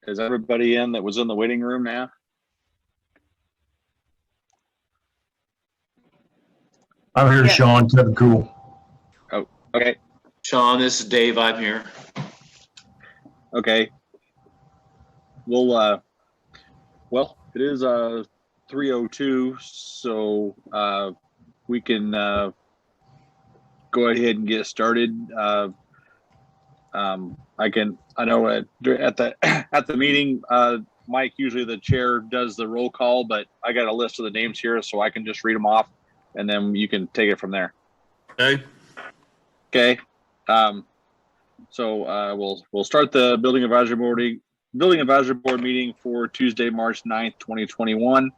Is everybody in that was in the waiting room now? I'm here, Yeah. Sean. Kevin Cool. Oh, okay. Sean, this is Dave. I'm here. Okay. Well, it is 3:02, so we can go ahead and get started. I know at the meeting, Mike, usually the chair does the roll call, but I got a list of the names here, so I can just read them off, and then you can take it from there. Okay. Okay. So we'll start the building advisory board meeting for Tuesday, March 9th, 2021.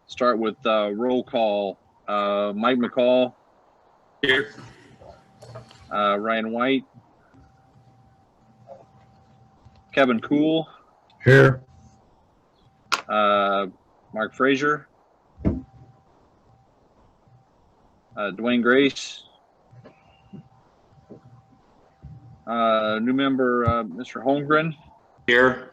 Start with roll call. Mike McCall. Here. Ryan White. Kevin Cool. Here. Mark Frazier. Dwayne Grace. New member, Mr. Holmgren. Here.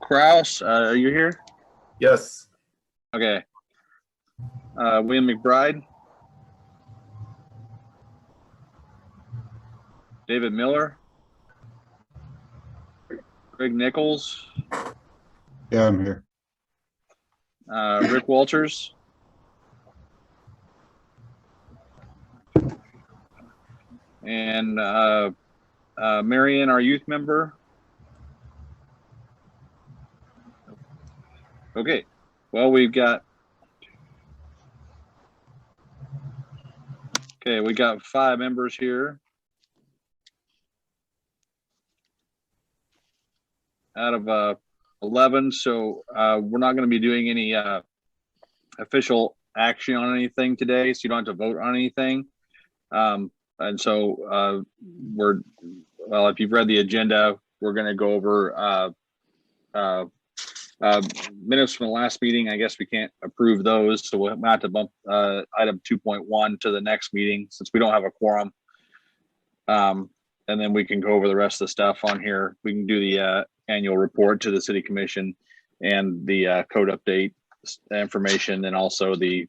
Kraus, are you here? Yes. Okay. William McBride. David Miller. Greg Nichols. Yeah, I'm here. Rick Walters. And Marion, our youth member. Okay. Well, we got 5 members here out of 11. So we're not going to be doing any official action on anything today, so you don't have to vote on anything. And so if you've read the agenda, we're going to go over minutes from the last meeting. I guess we can't approve those, so we'll have to bump item 2.1 to the next meeting since we don't have a quorum. And then we can go over the rest of the stuff on here. We can do the annual report to the city commission and the code update information, and also the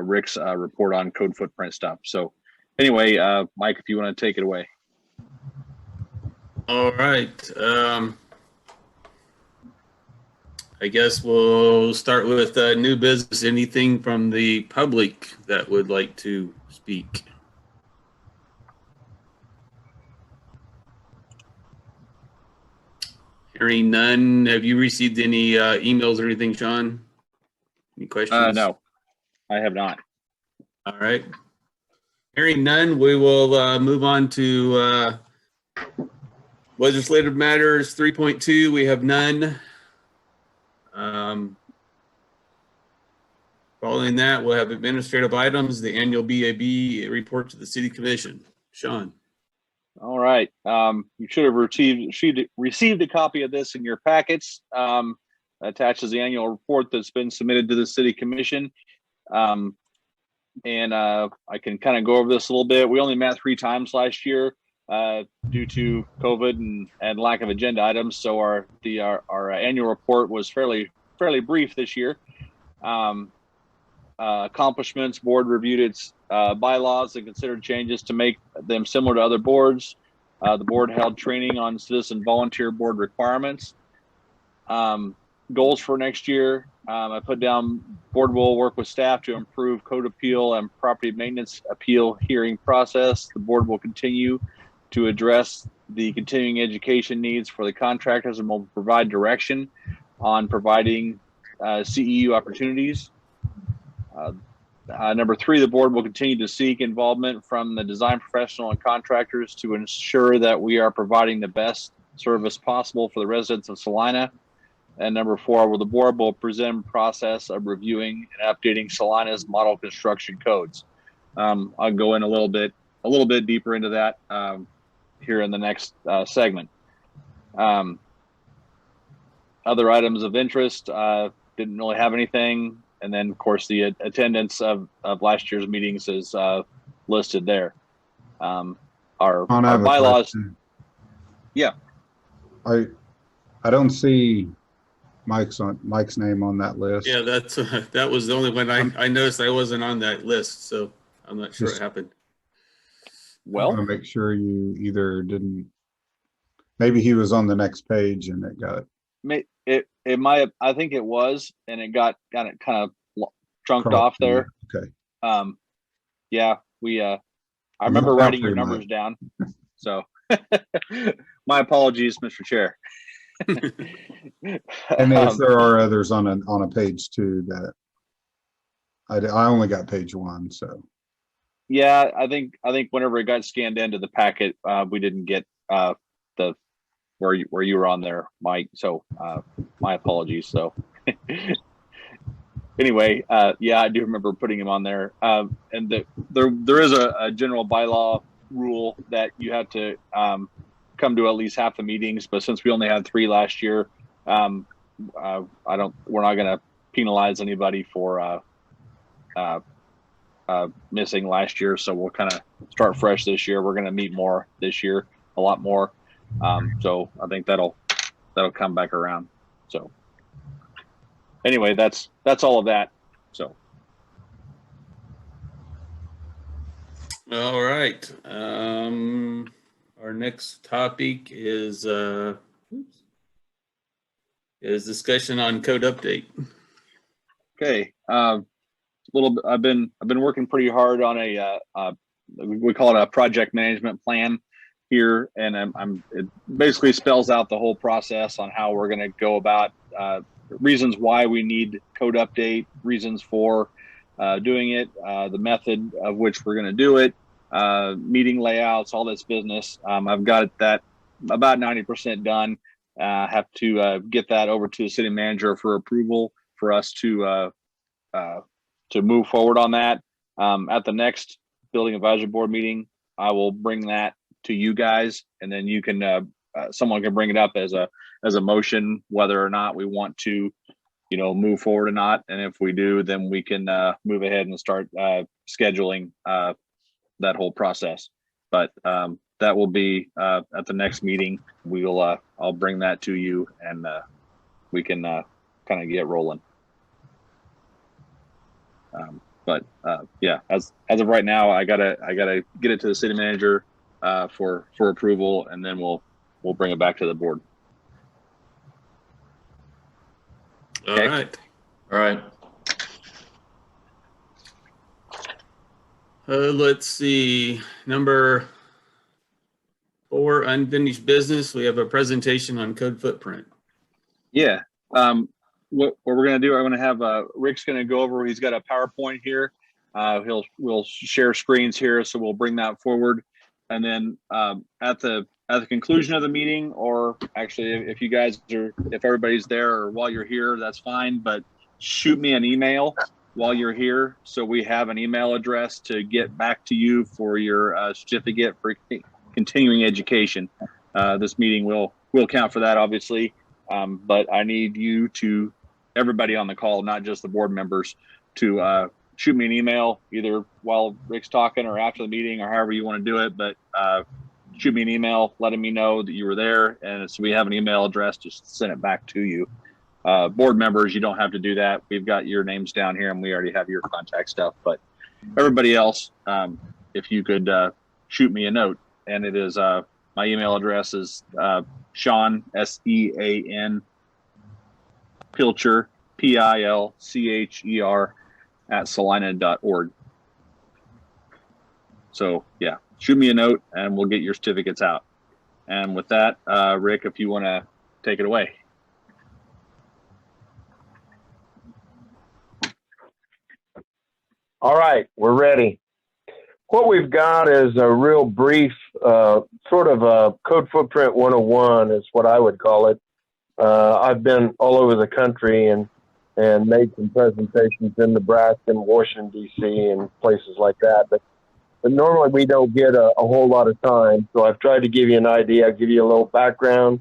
Rick's report on code footprint stuff. So anyway, Mike, if you want to take it away. All right. I guess we'll start with new business. Anything from the public that would like to speak? Hearing none. Have you received any emails or anything, Sean? Any questions? No, I have not. All right. Hearing none, we will move on to legislative matters 3.2. We have none. Following that, we'll have administrative items, the annual BAB report to the city commission. Sean. All right. You should have received a copy of this in your packets. Attaches the annual report that's been submitted to the city commission. And I can kind of go over this a little bit. We only met 3 times last year due to COVID and lack of agenda items. So our annual report was fairly brief this year. Accomplishments: board reviewed its bylaws and considered changes to make them similar to other boards. The board held training on citizen volunteer board requirements. Goals for next year: I put down board will work with staff to improve code appeal and property maintenance appeal hearing process. The board will continue to address the continuing education needs for the contractors and will provide direction on providing CEU opportunities. Number 3, the board will continue to seek involvement from the design professional and contractors to ensure that we are providing the best service possible for the residents of Salina. And number 4, the board will present process of reviewing and updating Salina's model construction codes. I'll go in a little bit deeper into that here in the next segment. Other items of interest, didn't really have anything. and then of course the attendance of last year's meetings is listed there. Our bylaws. Yeah. I don't see Mike's name on that list. Yeah, that was the only one I noticed. I wasn't on that list, so I'm not sure what happened. I Well, want to make sure you either didn't. Maybe he was on the next page and it got it might have, I think it was, and it got it kind of chunked off there. Okay. Yeah, I remember writing your numbers down. So my apologies, Mr. Chair. And if there are others on a page too, that I only got page 1, so. Yeah, I think whenever it got scanned into the packet, we didn't get the where you were on there, Mike. So my apologies. So anyway, yeah, I do remember putting him on there. And there is a general bylaw rule that you have to come to at least half the meetings. But since we only had 3 last year, we're not going to penalize anybody for missing last year. So we'll kind of start fresh this year. We're going to meet more this year, a lot more. So I think that'll come back around. So anyway, that's all of that. So. All right. Our next topic is discussion on code update. Okay. I've been working pretty hard on we call it a project management plan here, and it basically spells out the whole process on how we're going to go about reasons why we need code update, reasons for doing it, the method of which we're going to do it, meeting layouts, all this business. I've got that about 90% done. Have to get that over to the city manager for approval for us to move forward on that. At the next building advisory board meeting, I will bring that to you guys, and then you can someone can bring it up as a motion, whether or not we want to, move forward or not. And if we do, then we can move ahead and start scheduling that whole process. But that will be at the next meeting. I'll bring that to you, and we can kind of get rolling. But yeah, as of right now, I gotta get it to the city manager for approval, and then we'll bring it back to the board. All right. Let's see. Number 4, unfinished business. We have a presentation on code footprint. Yeah. What we're going to do, I'm going to have Rick's going to go over. He's got a PowerPoint here. We'll share screens here, so we'll bring that forward. And then at the conclusion of the meeting, or actually if everybody's there or while you're here, that's fine. But shoot me an email while you're here, so we have an email address to get back to you for your certificate for continuing education. This meeting will count for that, obviously. But I need everybody on the call, not just the board members, to shoot me an email either while Rick's talking or after the meeting, or however you want to do it. But shoot me an email letting me know that you were there, and so we have an email address to send it back to you. Board members, you don't have to do that. We've got your names down here, and we already have your contact stuff. But everybody else, if you could shoot me a note, and it is my email address is Sean, SEAN, Pilcher, PILCHER @salina.org. So yeah, shoot me a note and we'll get your certificates out. And with that, Rick, if you want to take it away. All right, we're ready. What we've got is a real brief, sort of a Code Footprint 101 is what I would call it. I've been all over the country and made some presentations in Nebraska and Washington, D.C. and places like that. But normally we don't get a whole lot of time. So I've tried to give you an idea. I'll give you a little background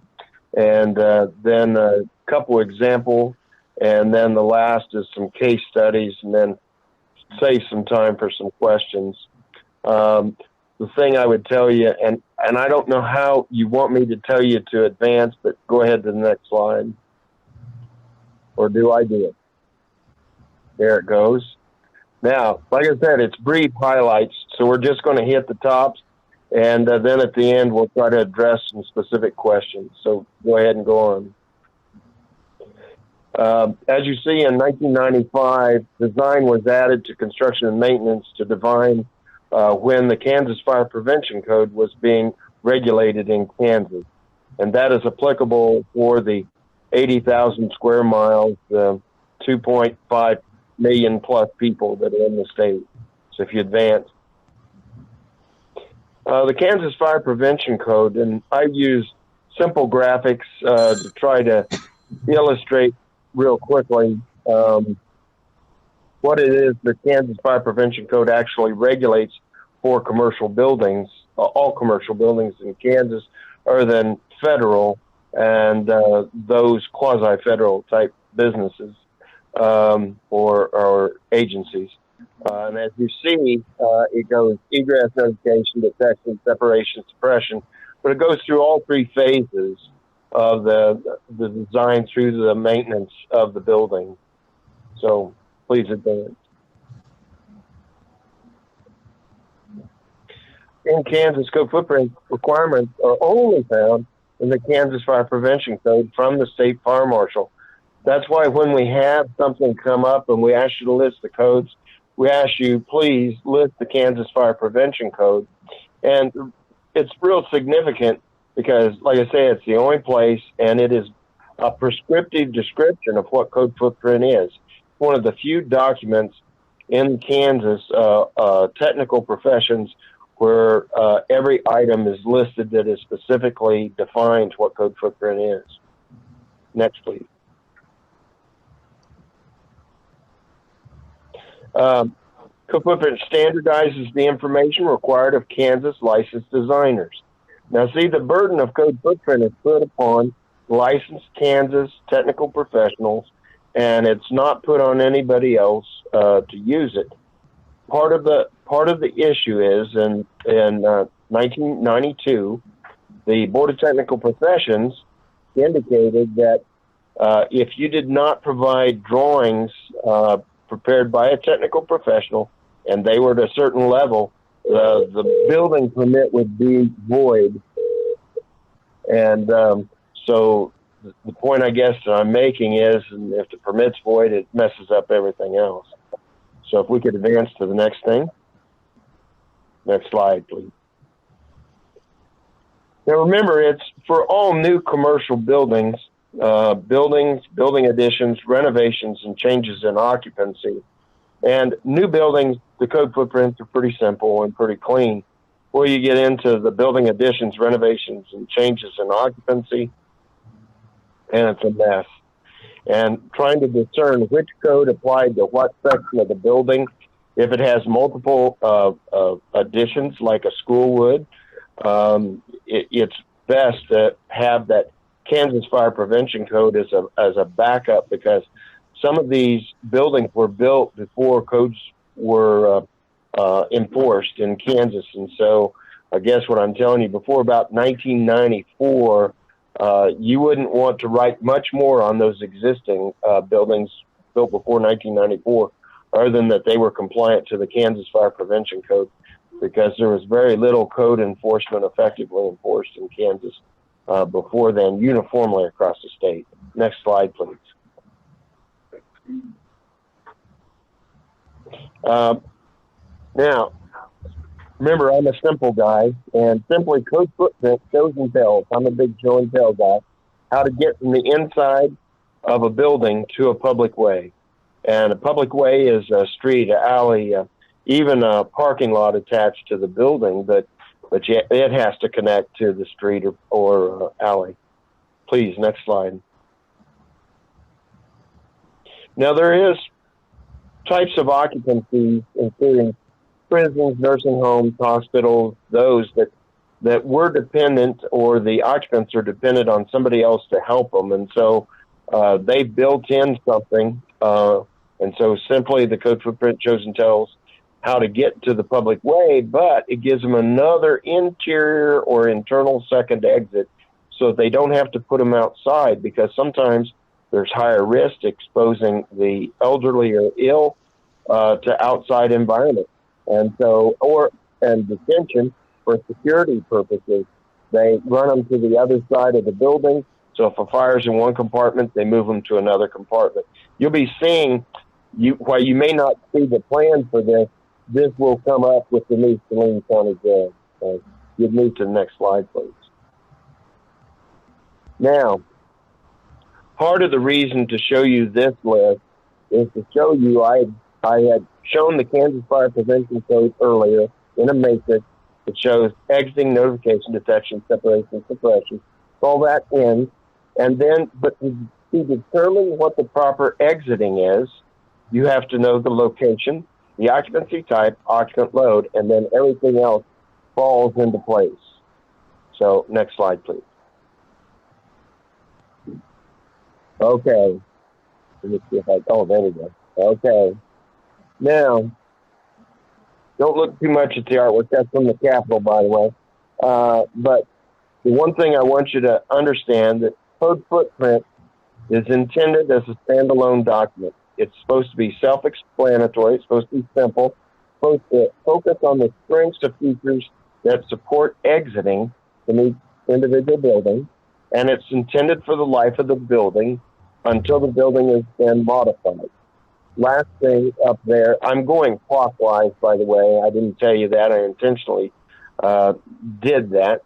and then a couple example And then the last is some case studies, and then save some time for some questions. The thing I would tell you, and I don't know how you want me to tell you to advance, but go ahead to the next slide. Or do I do it? There it goes. Now, like I said, it's brief highlights, so we're just going to hit the tops, and then at the end, we'll try to address some specific questions. So go ahead and go on. As you see, in 1995, design was added to construction and maintenance to define when the Kansas Fire Prevention Code was being regulated in Kansas. And that is applicable for the 80,000 square miles, 2.5 million plus people that are in the state. So if you advance. The Kansas Fire Prevention Code, and I use simple graphics to try to illustrate real quickly what it is the Kansas Fire Prevention Code actually regulates for commercial buildings. All commercial buildings in Kansas other than federal and those quasi-federal type businesses or agencies. And as you see, it goes egress, notification, detection, separation, suppression, but it goes through all three phases of the design through the maintenance of the building. So please advance. In Kansas, code footprint requirements are only found in the Kansas Fire Prevention Code from the state fire marshal. That's why when we have something come up and we ask you to list the codes, we ask you, please list the Kansas Fire Prevention Code. And it's real significant because, like I say, it's the only place, and it is a prescriptive description of what code footprint is. One of the few documents in Kansas technical professions where every item is listed that is specifically defined what code footprint is. Next, please. Code footprint standardizes the information required of Kansas licensed designers. Now, see, the burden of code footprint is put upon licensed Kansas technical professionals, and it's not put on anybody else to use it. Part of the issue is in 1992, the Board of Technical Professions indicated that if you did not provide drawings prepared by a technical professional and they were at a certain level, the building permit would be void. And so the point I guess that I'm making is, if the permit's void, it messes up everything else. So if we could advance to the next thing. Next slide, please. Now remember, it's for all new commercial buildings, building additions, renovations, and changes in occupancy. And new buildings, the code footprints are pretty simple and pretty clean. Where you get into the building additions, renovations, and changes in occupancy, and it's a mess. And trying to discern which code applied to what section of the building, if it has multiple additions like a school would, it's best to have that Kansas Fire Prevention Code as a backup, because some of these buildings were built before codes were enforced in Kansas. And so I guess what I'm telling you, before about 1994, you wouldn't want to write much more on those existing buildings built before 1994, other than that they were compliant to the Kansas Fire Prevention Code, because there was very little code enforcement effectively enforced in Kansas before then, uniformly across the state. Next slide, please. Now, remember, I'm a simple guy, and simply code footprint shows and tells. I'm a big show and tell guy. How to get from the inside of a building to a public way. And a public way is a street, an alley, even a parking lot attached to the building, but it has to connect to the street or alley. Please, next slide. Now, there is types of occupancies, including prisons, nursing homes, hospitals, those that were dependent, or the occupants are dependent on somebody else to help them. And so They built in something, and so simply the code footprint shows and tells how to get to the public way, but it gives them another interior or internal second exit so they don't have to put them outside, because sometimes there's higher risk exposing the elderly or ill to outside environment. And so, and detention for security purposes, they run them to the other side of the building. So if a fire's in one compartment, they move them to another compartment. You'll be seeing, while you may not see the plan for this, this will come up with the new Salina County Jail. You'd move to the next slide, please. Now, part of the reason to show you this list is to show you I had shown the Kansas Fire Prevention Code earlier in a matrix that shows exiting, notification, detection, separation, suppression, all that in, and then, but to determine what the proper exiting is, you have to know the location, the occupancy type, occupant load, and then everything else falls into place. So next slide, please. Okay. Let me see if there we go. Okay. Now, don't look too much at the artwork. That's from the Capitol, by the way. But the one thing I want you to understand, that code footprint is intended as a standalone document. It's supposed to be self-explanatory. It's supposed to be simple. It's supposed to focus on the strengths of features that support exiting from each individual building, and it's intended for the life of the building until the building has been modified. Last thing up there, I'm going clockwise, by the way. I didn't tell you that. I intentionally did that,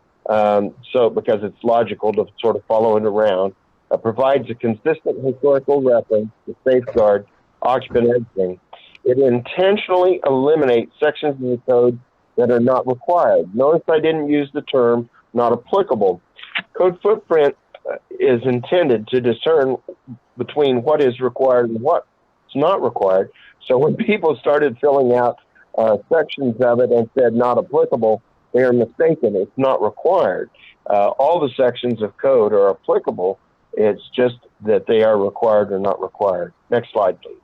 so because it's logical to sort of follow it around. Provides a consistent historical reference to safeguard occupant exiting. It intentionally eliminates sections of the code that are not required. Notice I didn't use the term not applicable. Code footprint is intended to discern between what is required and what's not required. So when people started filling out sections of it and said not applicable, they are mistaken. It's not required. All the sections of code are applicable. It's just that they are required or not required. Next slide, please.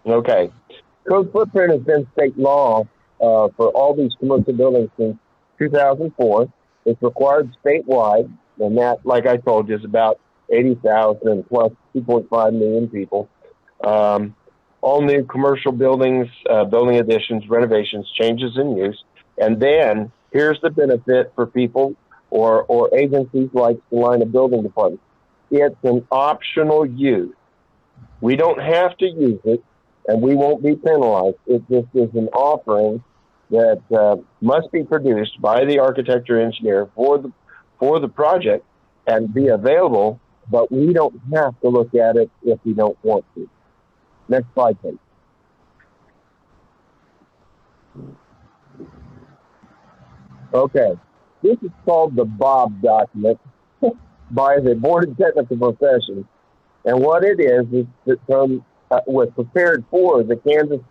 Okay. Code footprint has been state law for all these commercial buildings since 2004. It's required statewide, and that, like I told you, is about 80,000 plus 2.5 million people. All new commercial buildings, building additions, renovations, changes in use. And then here's the benefit for people or agencies like Salina Building Department. It's an optional use. We don't have to use it, and we won't be penalized. It just is an offering that must be produced by the architect or engineer for the project and be available, but we don't have to look at it if we don't want to. Next slide, please. Okay. This is called the Bob document by the Board of Technical Professions. And what it is that was prepared for the Kansas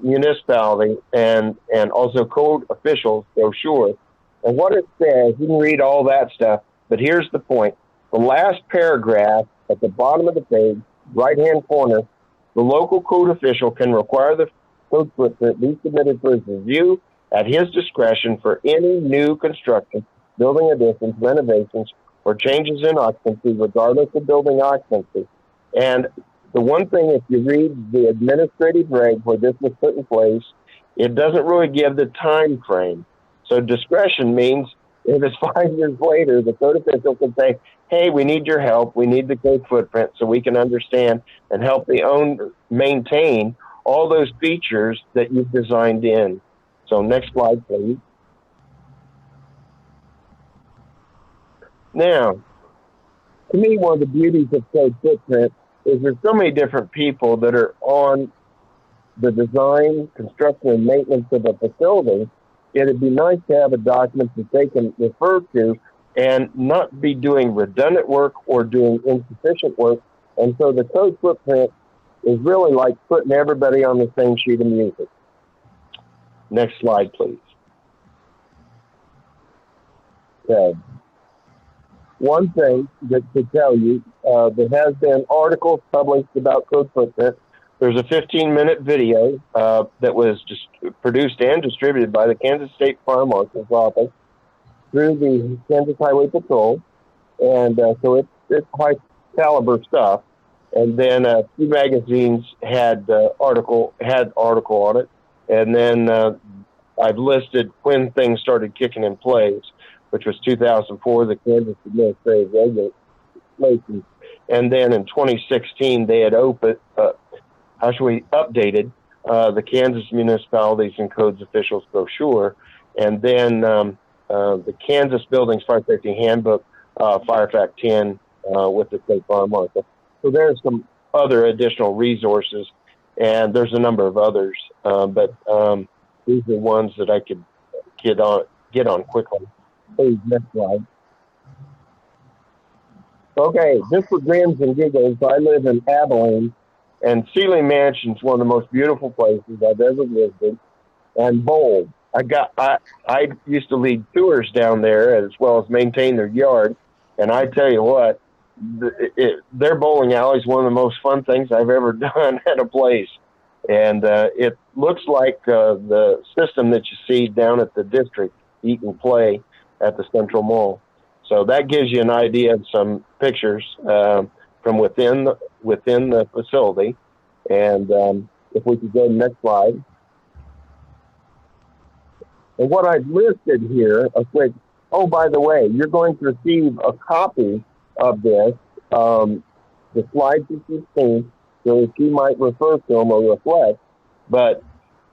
municipality and also code officials brochure. And what it says, you can read all that stuff, but here's the point. The last paragraph at the bottom of the page, right-hand corner, the local code official can require the code footprint be submitted for his review at his discretion for any new construction, building additions, renovations, or changes in occupancy, regardless of building occupancy. And the one thing, if you read the administrative reg where this was put in place, it doesn't really give the time frame. So discretion means if it's 5 years later, the code official can say, hey, we need your help. We need the code footprint so we can understand and help the owner maintain all those features that you've designed in. So next slide, please. Now, to me, one of the beauties of code footprint is there's so many different people that are on the design, construction, and maintenance of a facility. It'd be nice to have a document that they can refer to and not be doing redundant work or doing insufficient work. And so the code footprint is really like putting everybody on the same sheet of music. Next slide, please. Okay. one thing that to tell you, there has been articles published about code footprint. There's a 15-minute video that was just produced and distributed by the Kansas State Fire Marshal's Office through the Kansas Highway Patrol, and so it's high caliber stuff. And then a few magazines had article on it, and then I've listed when things started kicking in place, which was 2004, the Kansas Administrative Regulations, and then in 2016 they had updated the Kansas Municipalities and Codes Officials brochure, and then the Kansas Buildings Fire Safety Handbook, Fire Fact 10, with the State Fire Marshal. So there's some other additional resources, and there's a number of others, but these are ones that I could get on quickly. Please, next slide. Okay, just for grins and giggles, I live in Abilene, and Sealy Mansion's one of the most beautiful places I've ever visited, and bold. I used to lead tours down there as well as maintain their yard, and I tell you what, their bowling alley is one of the most fun things I've ever done at a place, and it looks like the system that you see down at the district Eat and Play at the Central Mall. So that gives you an idea of some pictures from within the facility. And if we could go to the next slide. And what I've listed here, oh, by the way, you're going to receive a copy of this, the slides that you've seen, so that you might refer to them or reflect. But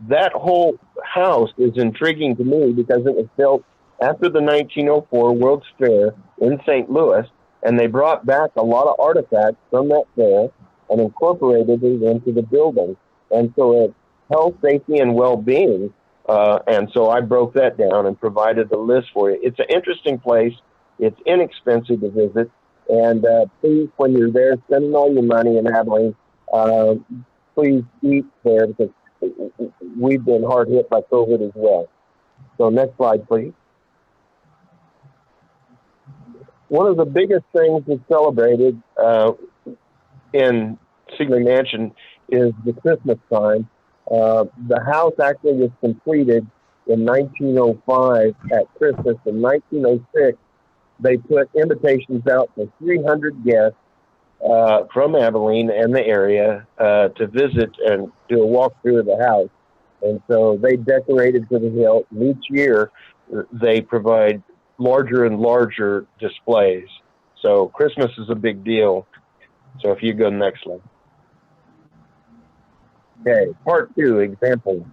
that whole house is intriguing to me because it was built after the 1904 World's Fair in St. Louis, and they brought back a lot of artifacts from that fair and incorporated it into the building. And so it's health, safety, and well-being. And so I broke that down and provided the list for you. It's an interesting place. It's inexpensive to visit. And please, when you're there spending all your money in Abilene, please eat there because we've been hard hit by COVID as well. So next slide, please. One of the biggest things that's celebrated in Sealy Mansion is the Christmas time. The house actually was completed in 1905 at Christmas. In 1906, they put invitations out to 300 guests from Abilene and the area to visit and do a walkthrough of the house. And so they decorated to the hilt. And each year, they provide larger and larger displays. So Christmas is a big deal. So if you go next slide. Okay, part 2, example.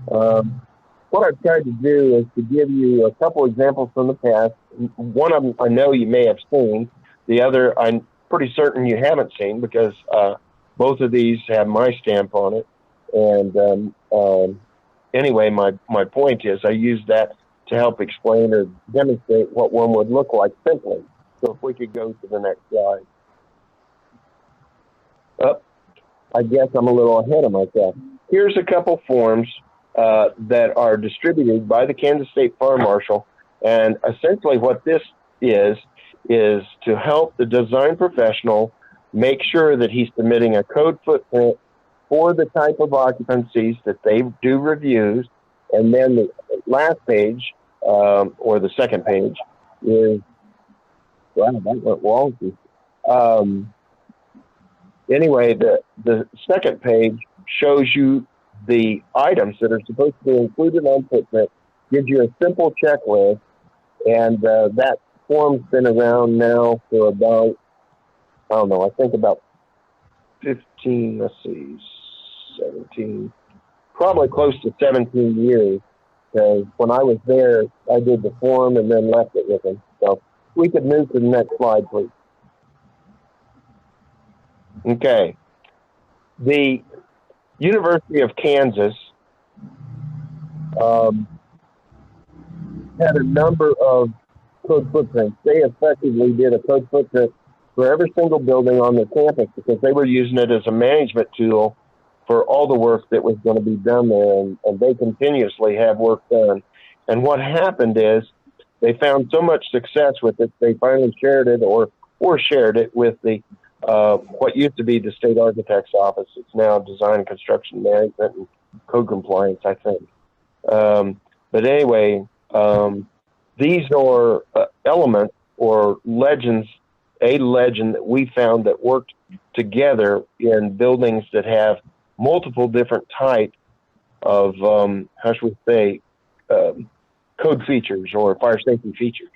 What I've tried to do is to give you a couple examples from the past. One of them I know you may have seen. The other I'm pretty certain you haven't seen because both of these have my stamp on it. And anyway, my point is I use that to help explain or demonstrate what one would look like simply. So if we could go to the next slide. I guess I'm a little ahead of myself. Here's a couple forms that are distributed by the Kansas State Fire Marshal. And essentially what this is to help the design professional make sure that he's submitting a code footprint for the type of occupancies that they do reviews. And then the last page, or the second page, is, wow, that went wonky. Anyway, the second page shows you the items that are supposed to be included on footprint, gives you a simple checklist, and that form's been around now for about, I don't know, I think about 15, 17, probably close to 17 years. Because when I was there, I did the form and then left it with them. So we could move to the next slide, please. Okay. The University of Kansas had a number of code footprints. They effectively did a code footprint for every single building on their campus because they were using it as a management tool for all the work that was going to be done there, and they continuously have work done. And what happened is they found so much success with it, they finally shared it or shared it with the what used to be the state architect's office. It's now Design and Construction Management and Code Compliance, I think. But anyway, these are elements or legends, a legend that we found that worked together in buildings that have multiple different types of, how should we say, code features or fire safety features.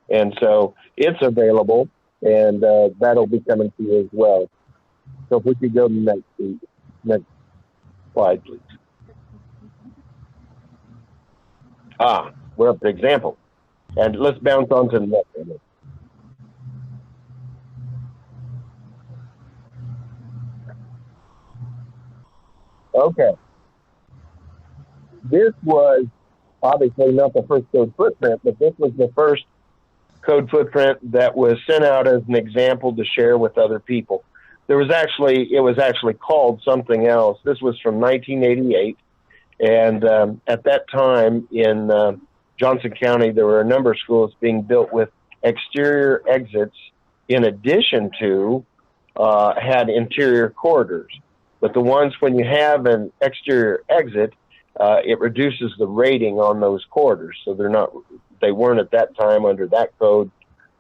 And so it's available, and that'll be coming to you as well. So if we could go to the next slide, please. We're up to example. And let's bounce on to the next one. Okay. This was obviously not the first code footprint, but this was the first code footprint that was sent out as an example to share with other people. It was actually called something else. This was from 1988. And at that time in Johnson County, there were a number of schools being built with exterior exits in addition to had interior corridors. But the ones when you have an exterior exit, it reduces the rating on those corridors. So they weren't at that time under that code,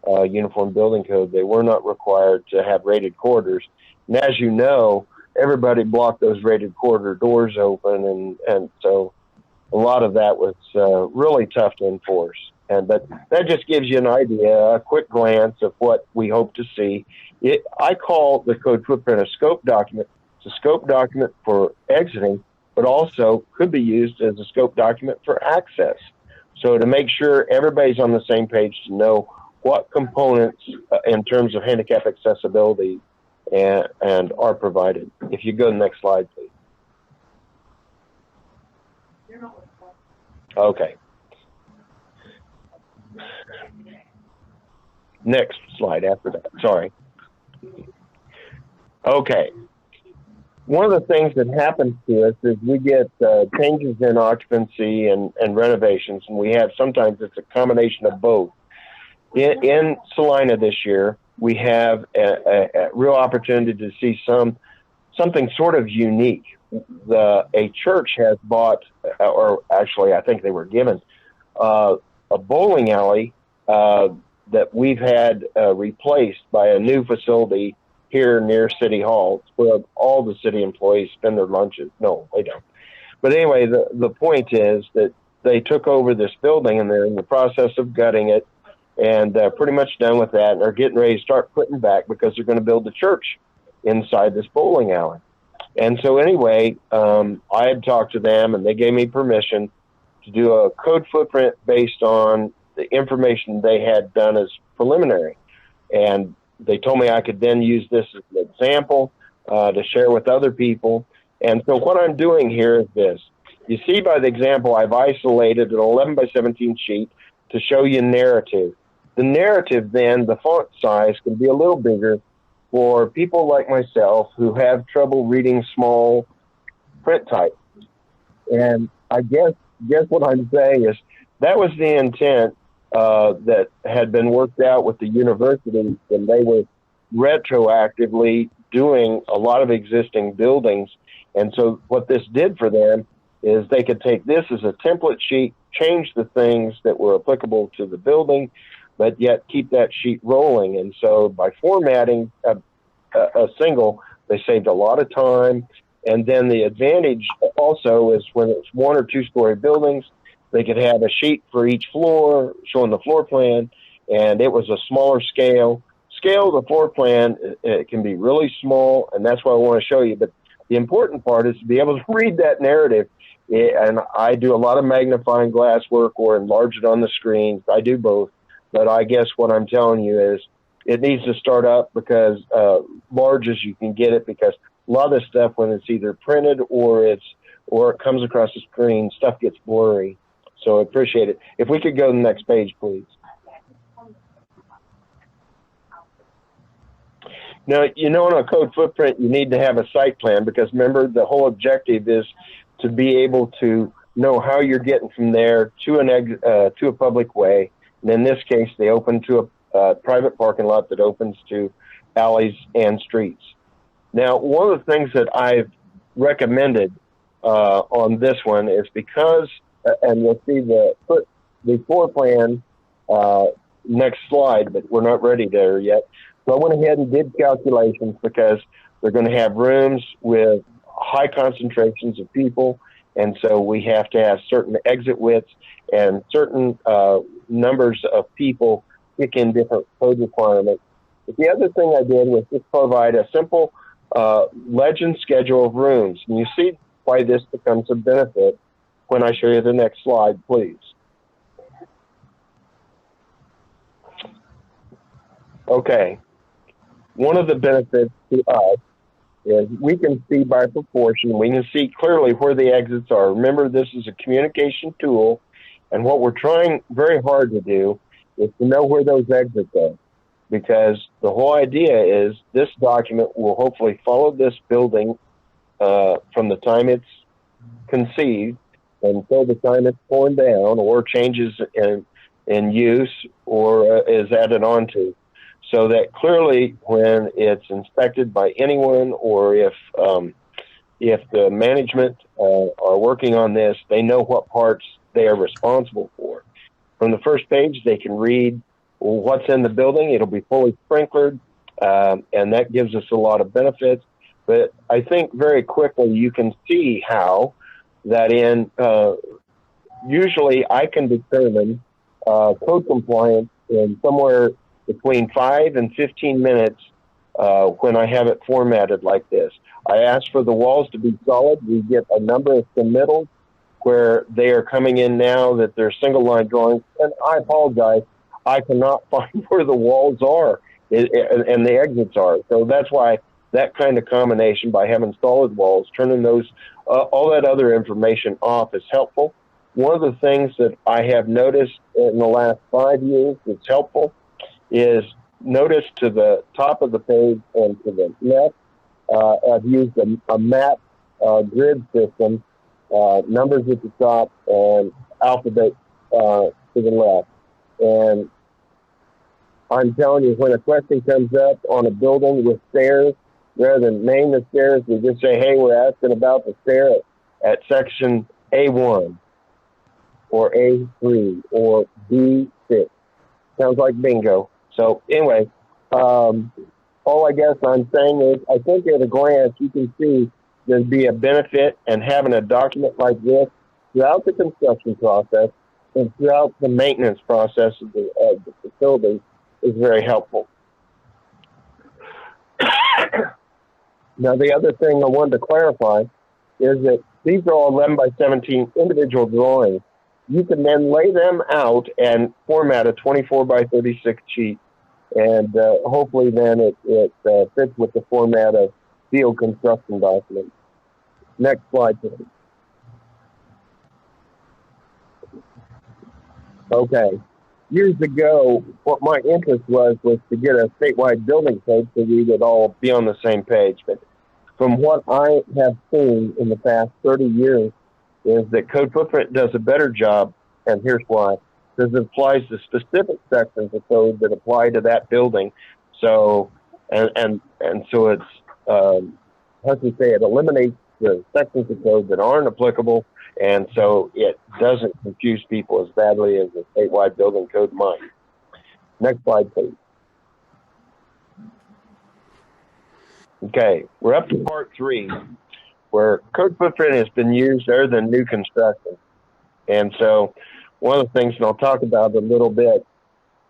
Uniform Building Code, they were not required to have rated corridors. And as you know, everybody blocked those rated corridor doors open, and so a lot of that was really tough to enforce. But that just gives you an idea, a quick glance of what we hope to see. I call the code footprint a scope document. It's a scope document for exiting, but also could be used as a scope document for access. So to make sure everybody's on the same page to know what components in terms of handicap accessibility and are provided. If you go to the next slide, please. Okay. Next slide after that. Sorry. Okay. One of the things that happens to us is we get changes in occupancy and renovations, and we have sometimes it's a combination of both. In Salina this year, we have a real opportunity to see something sort of unique. A church has bought, or actually I think they were given, a bowling alley that we've had replaced by a new facility here near City Hall. It's where all the city employees spend their lunches. No, they don't. But anyway, the point is that they took over this building and they're in the process of gutting it and pretty much done with that. And they're getting ready to start putting back because they're going to build a church inside this bowling alley. And so anyway, I had talked to them and they gave me permission to do a code footprint based on the information they had done as preliminary. And they told me I could then use this as an example to share with other people. And so what I'm doing here is this. You see by the example, I've isolated an 11 by 17 sheet to show you narrative. The narrative then, the font size can be a little bigger for people like myself who have trouble reading small print type. And I guess what I'm saying is that was the intent that had been worked out with the university when they were retroactively doing a lot of existing buildings. And so what this did for them is they could take this as a template sheet, change the things that were applicable to the building, but yet keep that sheet rolling. And so by formatting a single, they saved a lot of time. And then the advantage also is when it's 1 or 2 story buildings, they could have a sheet for each floor showing the floor plan, and it was a smaller scale. Scale of the floor plan, it can be really small, and that's what I want to show you. But the important part is to be able to read that narrative. And I do a lot of magnifying glass work or enlarge it on the screen. I do both. But I guess what I'm telling you is it needs to start up because large as you can get it, because a lot of this stuff, when it's either printed or it comes across the screen, stuff gets blurry. So I appreciate it. If we could go to the next page, please. Now, in a code footprint, you need to have a site plan because remember, the whole objective is to be able to know how you're getting from there to a public way And in this case, they open to a private parking lot that opens to alleys and streets. Now, one of the things that I've recommended on this one is because, and you'll see the floor plan next slide, but we're not ready there yet. So I went ahead and did calculations because they're going to have rooms with high concentrations of people, and so we have to have certain exit widths and certain numbers of people kick in different code requirements. But the other thing I did was just provide a simple legend schedule of rooms. And you see why this becomes a benefit when I show you the next slide, please. Okay. One of the benefits to us is we can see by proportion. We can see clearly where the exits are. Remember, this is a communication tool, and what we're trying very hard to do is to know where those exits are, because the whole idea is this document will hopefully follow this building from the time it's conceived until the time it's torn down or changes in use or is added onto. So that clearly when it's inspected by anyone, or if the management are working on this, they know what parts they are responsible for. From the first page, they can read what's in the building. It'll be fully sprinklered, and that gives us a lot of benefits. But I think very quickly you can see how that usually I can determine code compliance in somewhere between 5 and 15 minutes when I have it formatted like this. I ask for the walls to be solid. We get a number of submittals where they are coming in now that they're single line drawings. And I apologize, I cannot find where the walls are and the exits are. So that's why that kind of combination, by having solid walls, turning those, all that other information off, is helpful. One of the things that I have noticed in the last 5 years that's helpful is notice to the top of the page and to the left, I've used a map grid system, numbers at the top and alphabet to the left. And I'm telling you, when a question comes up on a building with stairs, rather than name the stairs, we just say, hey, we're asking about the stair at section A1 or A3 or B6. Sounds like bingo. So anyway, all I guess I'm saying is I think at a glance you can see there'd be a benefit in having a document like this throughout the construction process and throughout the maintenance process of the facility is very helpful. Now, the other thing I wanted to clarify is that these are all 11 by 17 individual drawings. You can then lay them out and format a 24 by 36 sheet, and hopefully then it fits with the format of field construction documents. Next slide, please. Okay. Years ago, what my interest was to get a statewide building code so we would all be on the same page. But from what I have seen in the past 30 years is that Code Footprint does a better job, and here's why. Because it applies to specific sections of code that apply to that building. So, and so it's, how to say, it eliminates the sections of code that aren't applicable, and so it doesn't confuse people as badly as a statewide building code might. Next slide, please. Okay, we're up to part 3, where Code Footprint has been used other than new construction. And so one of the things, and I'll talk about it a little bit,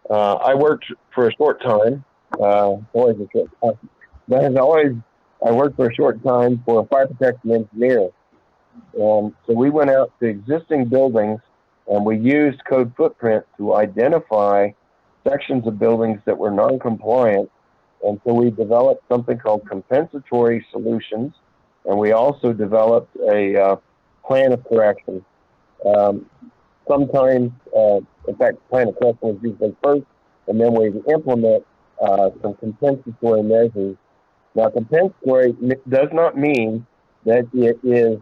I worked for a short time, always a short time, but as always, I worked for a short time for a fire protection engineer. And so we went out to existing buildings and we used Code Footprint to identify sections of buildings that were non-compliant. And so we developed something called compensatory solutions. And we also developed a plan of correction. Sometimes, in fact, plan of correction was usually first, and then we implement some compensatory measures. Now, compensatory does not mean that it is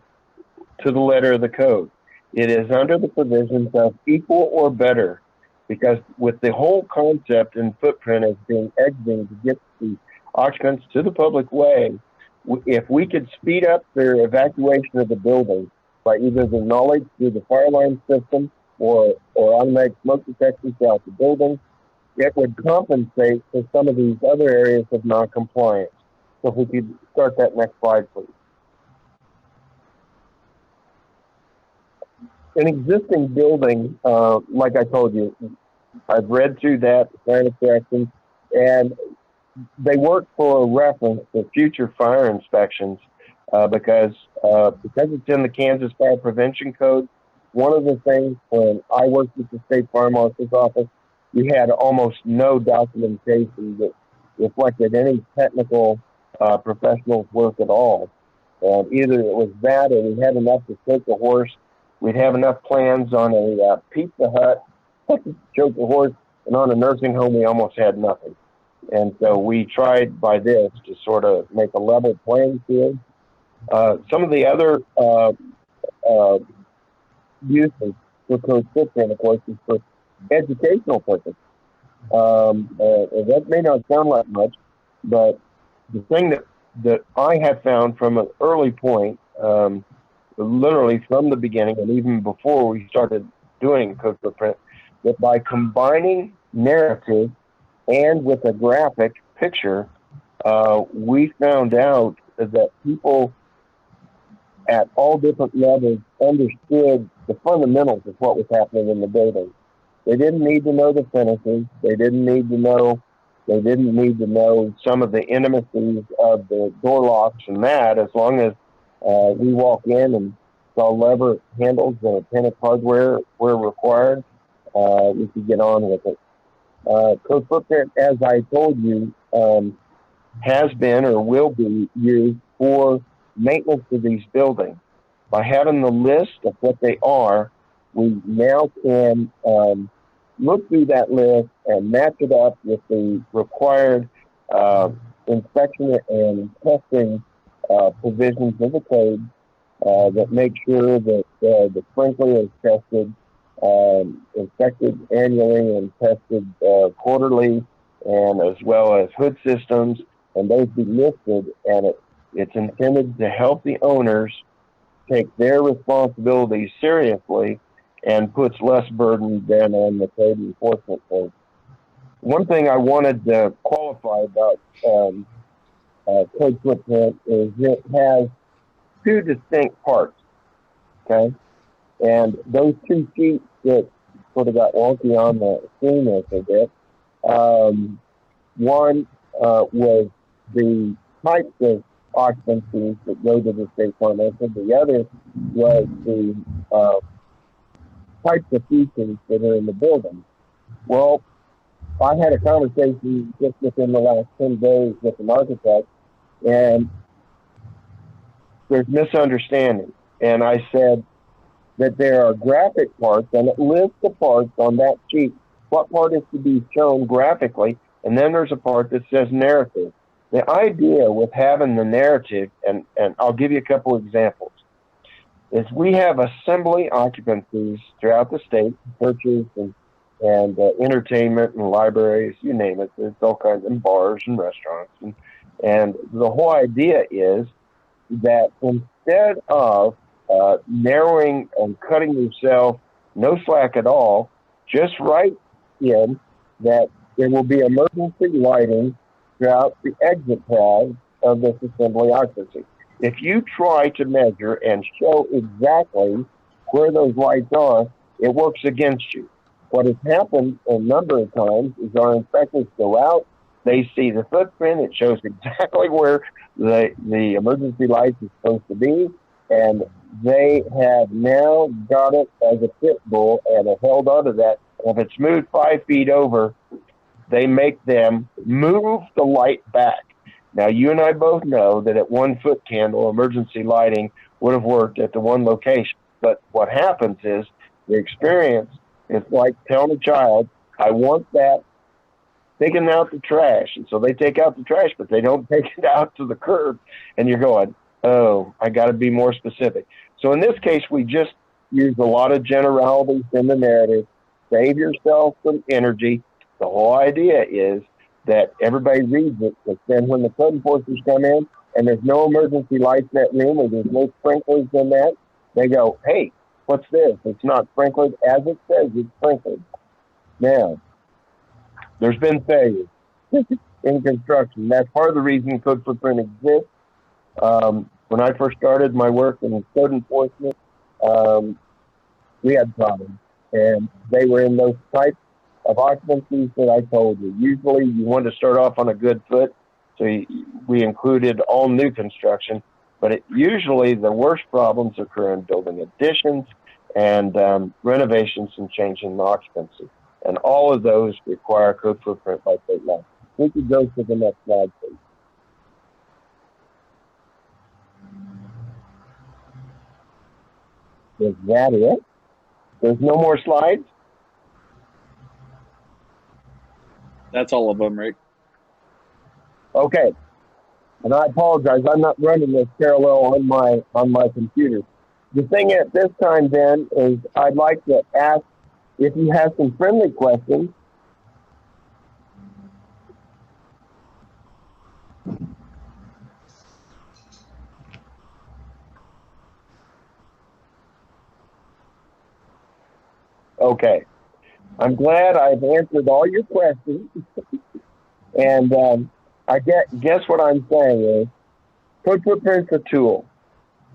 to the letter of the code. It is under the provisions of equal or better. because with the whole concept and footprint as being exiting to get the occupants to the public way, if we could speed up their evacuation of the building by either the knowledge through the fire alarm system or automatic smoke detection throughout the building, it would compensate for some of these other areas of non-compliance. So if we could start that next slide, please. An existing building, like I told you, I've read through that, the plan of correction, and they work for a reference to future fire inspections because it's in the Kansas Fire Prevention Code. One of the things when I worked at the State Fire Marshal's office, we had almost no documentation that reflected any technical professional's work at all. Either it was that or we had enough to take a horse. We'd have enough plans on a Pizza Hut to choke a horse, and on a nursing home, we almost had nothing. And so we tried by this to sort of make a level playing field. Some of the other uses for code footprint, of course, is for educational purposes. That may not sound like much, but the thing that I have found from an early point, literally from the beginning and even before we started doing code footprint, that by combining narrative and with a graphic picture, we found out that people at all different levels understood the fundamentals of what was happening in the building. They didn't need to know the finishes. They didn't need to know some of the intimacies of the door locks and that. As long as we walk in and saw lever handles and appendix hardware where required, we could get on with it. Code footprint, as I told you, has been or will be used for maintenance of these buildings. By having the list of what they are, we now can look through that list and match it up with the required inspection and testing provisions of the code that make sure that the sprinkler is tested, inspected annually and tested quarterly, and as well as hood systems, and those be listed, and it's intended to help the owners take their responsibilities seriously and puts less burden than on the code enforcement code. One thing I wanted to qualify about code footprint is it has two distinct parts, okay? And those two sheets that sort of got wonky on the screen there for a bit, one was the types of occupancies that go to the state formation. The other was the types of features that are in the building. Well, I had a conversation just within the last 10 days with an architect, and there's misunderstanding. And I said that there are graphic parts, and it lists the parts on that sheet, what part is to be shown graphically, and then there's a part that says narrative. The idea with having the narrative, and I'll give you a couple examples, is we have assembly occupancies throughout the state, churches and entertainment and libraries, you name it. There's all kinds of bars and restaurants. And the whole idea is that instead of narrowing and cutting yourself, no slack at all, just write in that there will be emergency lighting throughout the exit paths of this assembly occupancy. If you try to measure and show exactly where those lights are, it works against you. What has happened a number of times is our inspectors go out, they see the footprint, it shows exactly where the emergency light is supposed to be, and they have now got it as a pit bull and have held onto that. If it's moved 5 feet over, they make them move the light back. Now, you and I both know that at 1 foot candle, emergency lighting would have worked at the one location. But what happens is the experience is like telling a child, I want that, taking out the trash. And so they take out the trash, but they don't take it out to the curb. And you're going, oh, I got to be more specific. So in this case, we just use a lot of generalities in the narrative save yourself some energy. The whole idea is that everybody reads it, but then when the code enforcers come in and there's no emergency lights in that room or there's no sprinklers in that, they go, hey, what's this? It's not sprinkled as it says it's sprinkled. Now, there's been failures in construction. That's part of the reason code footprint exists. When I first started my work in code enforcement, we had problems, and they were in those types of occupancies that I told you. Usually you want to start off on a good foot, so we included all new construction, but usually the worst problems occur in building additions and renovations and changing the occupancy. And all of those require code footprint by state law. We could go to the next slide, please. Is that it? There's no more slides? That's all of them, Rick. Okay. And I apologize, I'm not running this parallel on my computer. The thing at this time then is I'd like to ask if you have some friendly questions. Okay. I'm glad I've answered all your questions. And I guess what I'm saying is code footprint's a tool.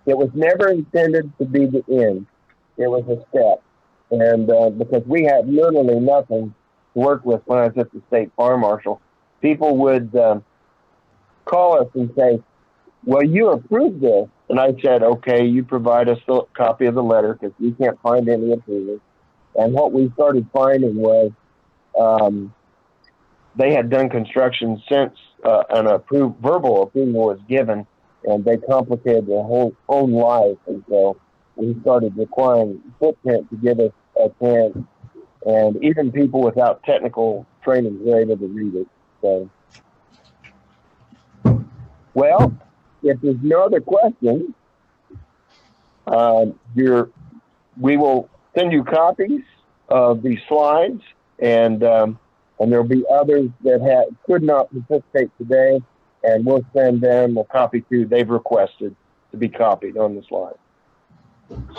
It was never intended to be the end. It was a step. And because we had literally nothing to work with when I was at the state farm marshal, people would call us and say, well, you approved this. And I said, okay, you provide us a copy of the letter because we can't find any approvals. And what we started finding was they had done construction since an verbal approval was given, and they complicated their whole own life. And so we started requiring footprint to give us a chance. And even people without technical training were able to read it. So, well, if there's no other questions, we will send you copies of these slides, and there'll be others that could not participate today, and we'll send them a copy too. They've requested to be copied on the slide.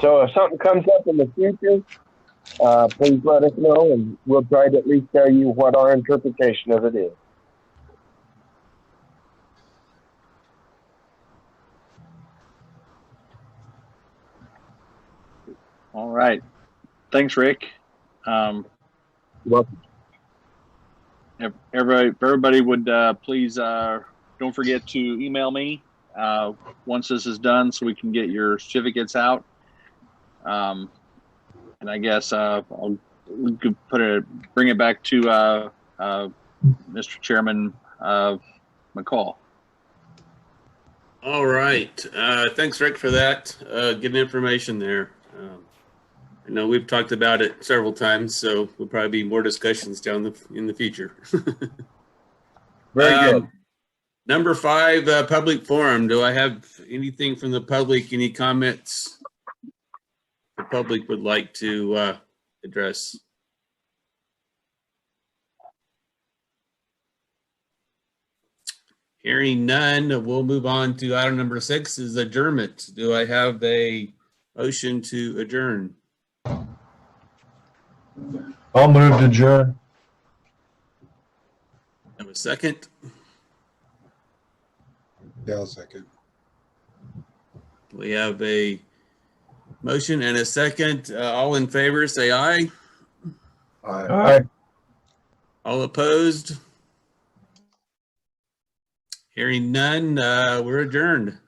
So if something comes up in the future, please let us know, and we'll try to at least tell you what our interpretation of it is. All right. Thanks, Rick. Welcome. Everybody would please don't forget to email me once this is done so we can get your certificates out. And I guess we could bring it back to Mr. Chairman McCall. All right. Thanks, Rick, for that. Good information there. I know we've talked about it several times, so there'll probably be more discussions in the future. Very good. Number 5, public forum. Do I have anything from the public? Any comments the public would like to address? Hearing none, we'll move on to item number 6 is adjournment. Do I have a motion to adjourn? I'll move to adjourn. Have a second? Yeah, I'll second. We have a motion and a second. All in favor, say aye. Aye. All right. All opposed? Hearing none, we're adjourned.